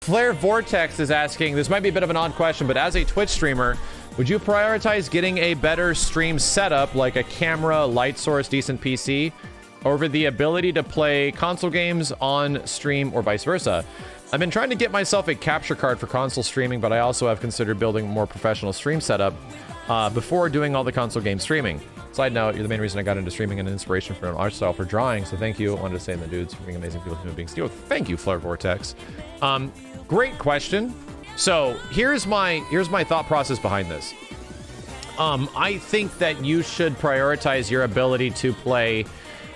Flare Vortex is asking, this might be a bit of an odd question, but as a Twitch streamer, would you prioritize getting a better stream setup like a camera, light source, decent PC, over the ability to play console games on stream or vice versa? I've been trying to get myself a capture card for console streaming, but I also have considered building a more professional stream setup before doing all the console game streaming. Side note, you're the main reason I got into streaming and inspiration for an art style for drawing, so thank you. I wanted to say in the dudes for being amazing people, human beings. Thank you, Flare Vortex. Great question. So here's my thought process behind this. I think that you should prioritize your ability to play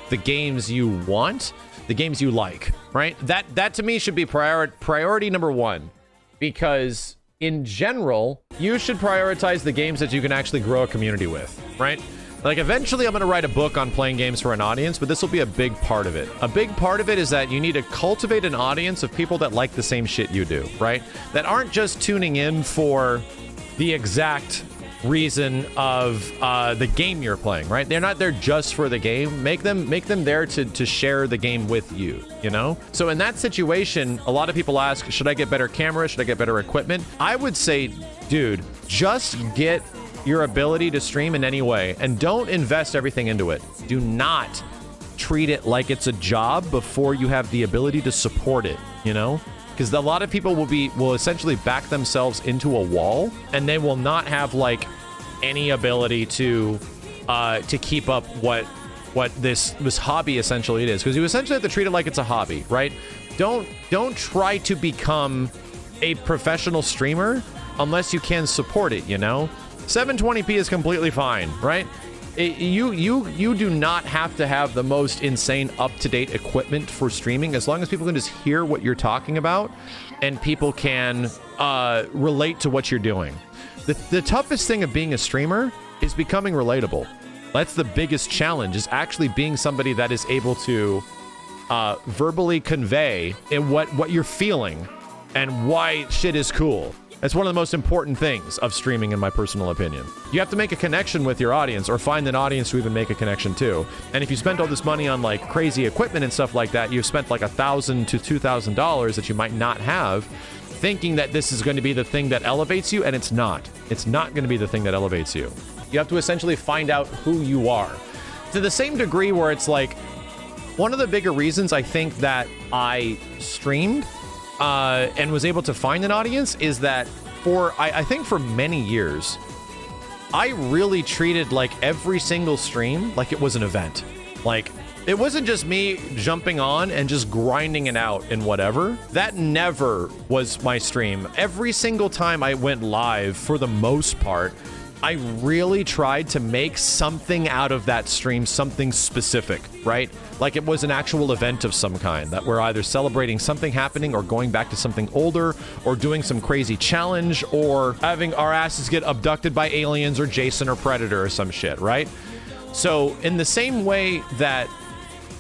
the games you want, the games you like, right? That to me should be priority number one, because in general, you should prioritize the games that you can actually grow a community with, right? Like, eventually I'm going to write a book on playing games for an audience, but this will be a big part of it. A big part of it is that you need to cultivate an audience of people that like the same shit you do, right? That aren't just tuning in for the exact reason of the game you're playing, right? They're not there just for the game. Make them there to share the game with you, you know? So in that situation, a lot of people ask, should I get better camera? Should I get better equipment? I would say, dude, just get your ability to stream in any way and don't invest everything into it. Do not treat it like it's a job before you have the ability to support it, you know? Because a lot of people will essentially back themselves into a wall, and they will not have like any ability to keep up what this hobby essentially it is. Because you essentially have to treat it like it's a hobby, right? Don't try to become a professional streamer unless you can support it, you know? 720p is completely fine, right? You do not have to have the most insane up-to-date equipment for streaming, as long as people can just hear what you're talking about and people can relate to what you're doing. The toughest thing of being a streamer is becoming relatable. That's the biggest challenge, is actually being somebody that is able to verbally convey in what you're feeling and why shit is cool. That's one of the most important things of streaming, in my personal opinion. You have to make a connection with your audience, or find an audience to even make a connection to. And if you spent all this money on like crazy equipment and stuff like that, you've spent like $1,000 to $2,000 that you might not have, thinking that this is going to be the thing that elevates you, and it's not. It's not going to be the thing that elevates you. You have to essentially find out who you are. To the same degree where it's like, one of the bigger reasons I think that I streamed and was able to find an audience is that I think for many years, I really treated like every single stream like it was an event. Like, it wasn't just me jumping on and just grinding it out and whatever. That never was my stream. Every single time I went live, for the most part, I really tried to make something out of that stream, something specific, right? Like it was an actual event of some kind, that we're either celebrating something happening or going back to something older or doing some crazy challenge or having our asses get abducted by aliens or Jason or Predator or some shit, right? So in the same way that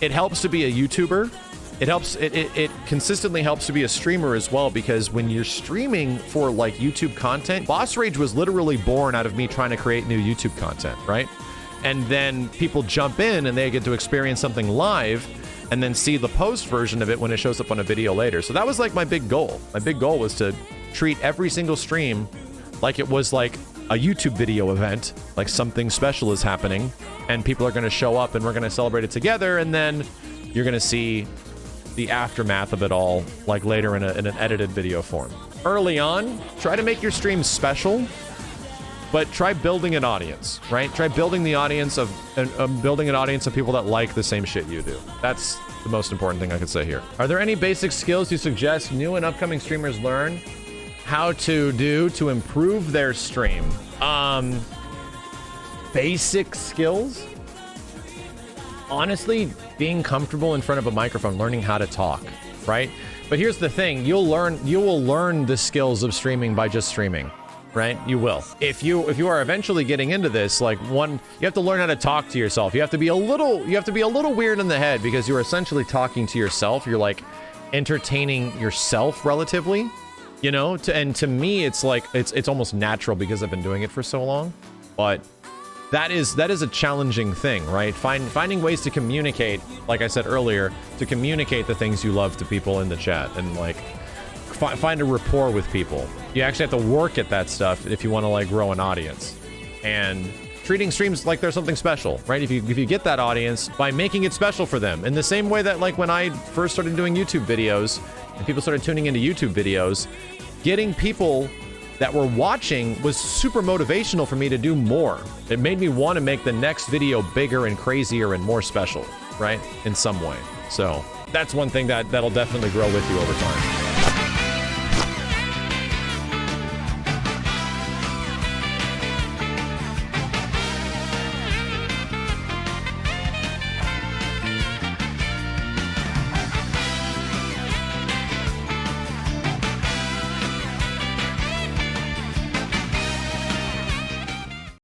it helps to be a YouTuber, it consistently helps to be a streamer as well, because when you're streaming for like YouTube content, Boss Rage was literally born out of me trying to create new YouTube content, right? And then people jump in and they get to experience something live and then see the post version of it when it shows up on a video later. So that was like my big goal. My big goal was to treat every single stream like it was like a YouTube video event, like something special is happening and people are going to show up and we're going to celebrate it together, and then you're going to see the aftermath of it all, like later in an edited video form. Early on, try to make your stream special, but try building an audience, right? Try building the audience of building an audience of people that like the same shit you do. That's the most important thing I could say here. Are there any basic skills you suggest new and upcoming streamers learn how to do to improve their stream? Basic skills? Honestly, being comfortable in front of a microphone, learning how to talk, right? But here's the thing, you will learn the skills of streaming by just streaming, right? You will. If you are eventually getting into this, like you have to learn how to talk to yourself. You have to be a little weird in the head, because you're essentially talking to yourself. You're like entertaining yourself relatively. you know, and to me, it's like, it's almost natural because I've been doing it for so long, but that is a challenging thing, right? Finding ways to communicate, like I said earlier, to communicate the things you love to people in the chat, and like find a rapport with people. You actually have to work at that stuff if you want to like grow an audience, and treating streams like they're something special, right? If you get that audience by making it special for them, in the same way that like when I first started doing YouTube videos and people started tuning into YouTube videos, getting people that were watching was super motivational for me to do more. It made me want to make the next video bigger and crazier and more special, right? In some way. So that's one thing that'll definitely grow with you over time.